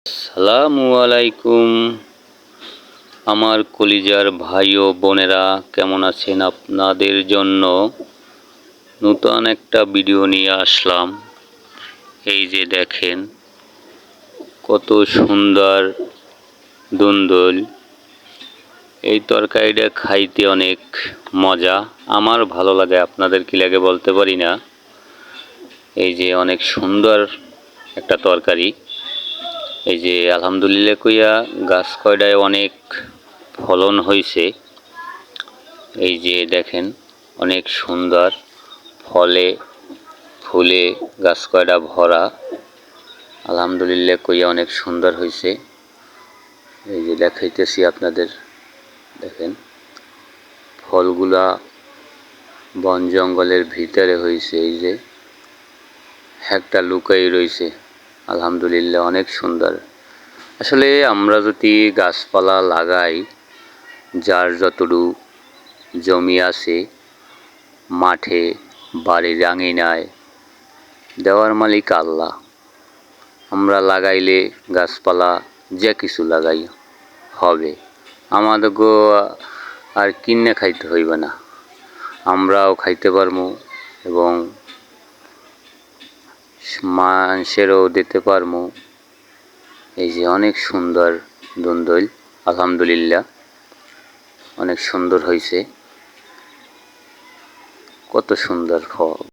আসসালামু আলাইকুম আমার কলিজার ভাই ও বোনেরা, কেমন আছেন? আপনাদের জন্য নতুন একটা ভিডিও নিয়ে আসলাম। এই যে দেখেন কত সুন্দর দুন্দুল। এই তরকারিটা খাইতে অনেক মজা, আমার ভালো লাগে, আপনাদের কি লাগে বলতে পারি না। এই যে অনেক সুন্দর একটা তরকারি। এই যে আলহামদুলিল্লাহ কইয়া গাছ কয়টায় অনেক ফলন হয়েছে। এই যে দেখেন অনেক সুন্দর ফলে ফুলে গাছ কয়টা ভরা। আলহামদুলিল্লাহ কইয়া অনেক সুন্দর হয়েছে। এই যে দেখাইতেছি আপনাদের, দেখেন ফলগুলা বন জঙ্গলের ভিতরে হয়েছে। এই যে একটা লুকাই রয়েছে। আলহামদুলিল্লাহ অনেক সুন্দর। আসলে আমরা যদি গাছপালা লাগাই, যার যতটুকু জমি আছে, মাঠে, বাড়ির আঙিনায়, দেওয়ার মালিক আল্লাহ। আমরা লাগাইলে গাছপালা যে কিছু লাগাই হবে, আমাদেরকেও আর কিনে খাইতে হইবে না, আমরাও খাইতে পারবো এবং মানুষেরও দিতে পারবো। এই যে অনেক সুন্দর দুন্দুল, আলহামদুলিল্লাহ অনেক সুন্দর হয়েছে। কত সুন্দর ফল।